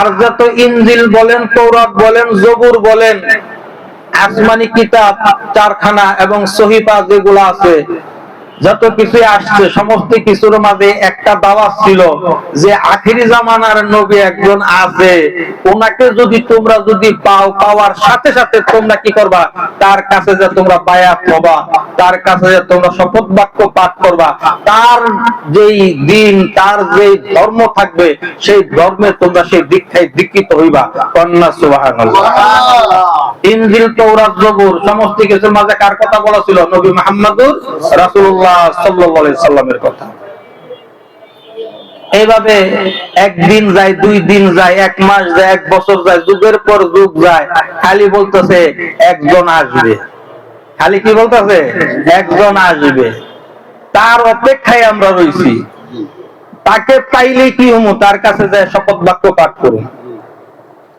আর যত ইনজিল বলেন, তৌরাত বলেন, জবুর বলেন, আসমানি কিতাব চারখানা এবং সহিফা যেগুলো আছে, যত কিছু আসছে, সমস্ত কিছুর মাঝে একটা দাওয়াত ছিল যে আখিরি জামানার নবী একজন আছে, ওনাকে যদি তোমরা যদি পাও, পাওয়ার সাথে সাথে তোমরা কি করবা, তার কাছে যে তোমরা বায়াত হবা, তার কাছে যে তোমরা শপথ বাক্য পাঠ করবা, তার যেই দিন, তার যেই ধর্ম থাকবে, সেই ধর্মে তোমরা সেই দীক্ষায় দীক্ষিত হইবা। কন্যা সুবহানাল্লাহ। ইনজিল, তৌরাত, জবুর সমস্ত কিছুর মাঝে কার কথা বলা ছিল? নবী মুহাম্মদুর রাসূলুল্লাহ সাল্লাল্লাহু আলাইহি সাল্লামের কথা। এইভাবে একদিন যায়, 2 দিন যায়, 1 মাস যায়, 1 বছর যায়, যুগের পর যুগ যায়, খালি বলতেছে একজন আসবে। খালি কি বলতেছে? একজন আসবে। তার অপেক্ষায় আমরা রইছি। তাকে পাইলে কি হমু? তার কাছে যায় শপথ বাক্য পাঠ করুন।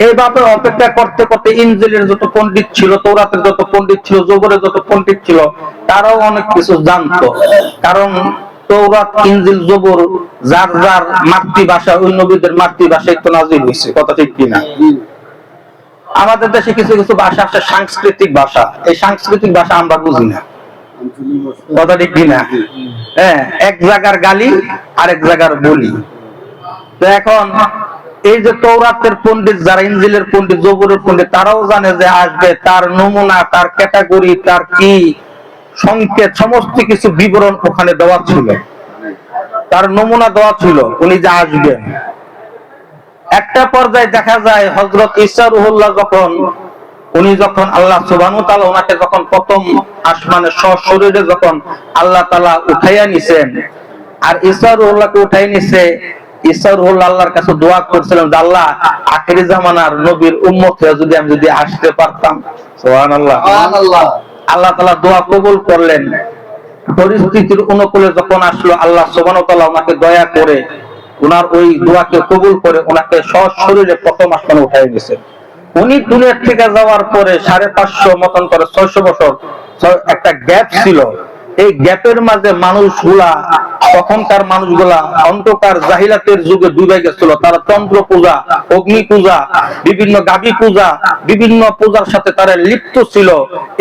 এইভাবে অপেক্ষা করতে করতে ইনজিলের যত পণ্ডিত ছিল, তৌরাতের যত পণ্ডিত ছিল, জবুরের যত পণ্ডিত ছিল, তারাও অনেক কিছু জানতো। কারণ তৌরাত, ইনজিল, জবুর যার যার মাতৃভাষা, ওই নবীদের মাতৃভাষায় তো নাযিল হয়েছে। কথা ঠিক কিনা? আমাদের দেশে কিছু কিছু ভাষা আছে সাংস্কৃতিক ভাষা, এই সাংস্কৃতিক ভাষা আমরা বুঝি না। কথা ঠিক কিনা? হ্যাঁ, এক জায়গার গালি আরেক জায়গার বলি। তো এখন এই যে তৌরাতের পণ্ডিত যারা, ইনজিলের পণ্ডিত, জবুরের পণ্ডিত, তারাও জানে যে আসবে, তার নমুনা, তার ক্যাটাগরি, তার কি সংকেত, সমস্ত কিছু বিবরণ ওখানে দেওয়া ছিল, তার নমুনা দেওয়া ছিল উনি যে আসবেন। একটা পর্যায়ে দেখা যায় হযরত ঈসা রুহুল্লাহ যখন আল্লাহ সুবহানাহু ওয়া তাআলা ওনাকে যখন প্রথম আসমানে সশরীরে যখন আল্লাহ তাআলা উঠাইয়া নিছেন, আর ঈসা রুহুল্লাহকে উঠাই নিছে, ঈসা রুহুল্লাহ আল্লাহর কাছে দোয়া করেছিলেন যে আল্লাহ, আখিরি জামানার নবীর উম্মত হয়ে যদি আমি আসতে পারতাম। সুবহানাল্লাহ। আল্লাহ তাআলা দোয়া কবুল করলেন। পরিস্থিতির অনুকূলে যখন আসলো, আল্লাহ সুবহানাহু ওয়া তাআলা ওনাকে দয়া করে ওনার ওই দোয়াকে কবুল করে ওনাকে সশরীরে প্রথম আসমানে উঠাই নিয়েছেন। উনি দুনিয়া থেকে যাওয়ার পরে 550 মতন করে 600 বছর একটা গ্যাপ ছিল। এই গ্যাপের মাঝে মানুষগুলা, তখনকার মানুষগুলা অন্ধকার জাহিলাতের যুগে ডুবে গেছিল। তারা তন্ত্র পূজা, অগ্নি পূজা, বিভিন্ন গাবি পূজা, বিভিন্ন পূজার সাথে তারা লিপ্ত ছিল।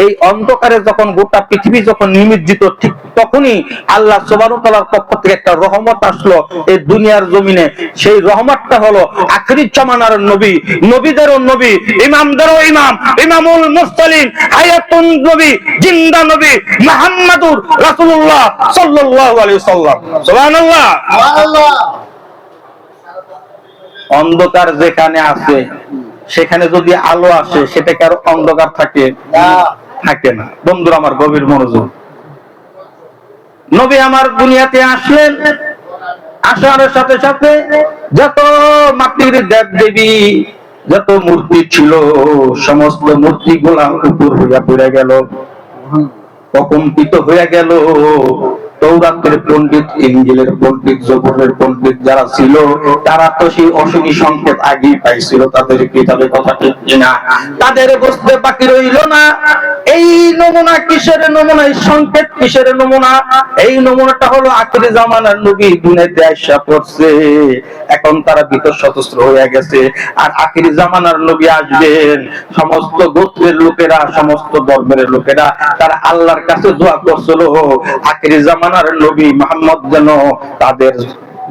এই অন্ধকারে যখন গোটা পৃথিবী যখন নিমজ্জিত, ঠিক তখনই আল্লাহ সুবহানাহু ওয়া তাআলার পক্ষ থেকে একটা রহমত আসলো এই দুনিয়ার জমিনে। সেই রহমতটা হলো আখিরি জামানার নবী, নবীদেরও নবী, ইমামদেরও ইমাম, ইমামুল মুরসালিন, হায়াতুন নবী, জিন্দা নবী মুহাম্মদুর রাসূলুল্লাহ সাল্লাল্লাহু আলাইহি সাল্লাম। সুবহানাল্লাহ। অন্ধকার যেখানে আছে সেখানে যদি আলো আসে, সেটা কি আর অন্ধকার থাকে? থাকে না। বন্ধুরা আমার, গভীর মনোযোগ। নবী আমার দুনিয়াতে আসলেন, আসার সাথে সাথে যত মাটির দেব দেবী, যত মূর্তি ছিল, সমস্ত মূর্তি গুলা উপর হইয়া পড়ে গেল, প্রকম্পিত হয়ে গেল। তৌরাতের পণ্ডিত, ইনজিলের পণ্ডিত, জবুরের পণ্ডিত যারা ছিল, তারা তো সেই অশনি সংকেত আগেই পাইছিল তাদের কিতাবে। কথা ঠিক কিনা? তাদের বুঝতে বাকি রইল না এই নমুনা কিসের নমুনা, এই সংকেত কিসের নমুনা। এই নমুনাটা হলো আখিরি জামানার নবী দুনিয়াতে আইসা পড়ছে। এখন তারা ভিতর সতস্ত্র হয়ে গেছে। আর আখিরি জামানার নবী আসবেন, সমস্ত গোত্রের লোকেরা, সমস্ত ধর্মের লোকেরা তারা আল্লাহর কাছে দোয়া করছিল, আখিরি জামানার নবী মুহাম্মদ যেন তাদের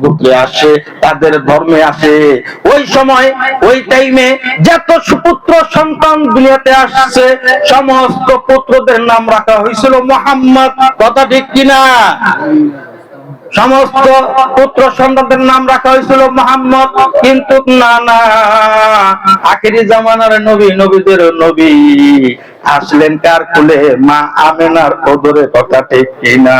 গোত্রে আসে, তাদের ধর্মে আসে। ওই সময়, ওই টাইমে যত সুপুত্র সন্তান দুনিয়াতে আসছে, সমস্ত পুত্রদের নাম রাখা হয়েছিল মুহাম্মদ। কথা ঠিক কিনা? সমস্ত পুত্র সন্তানদের নাম রাখা হয়েছিল মুহাম্মদ। কিন্তু না না, আখিরি জামানার নবী, নবীদের নবী আসলেন কার কুলে? মা আমেনার ওদরে। কথা ঠিক কিনা?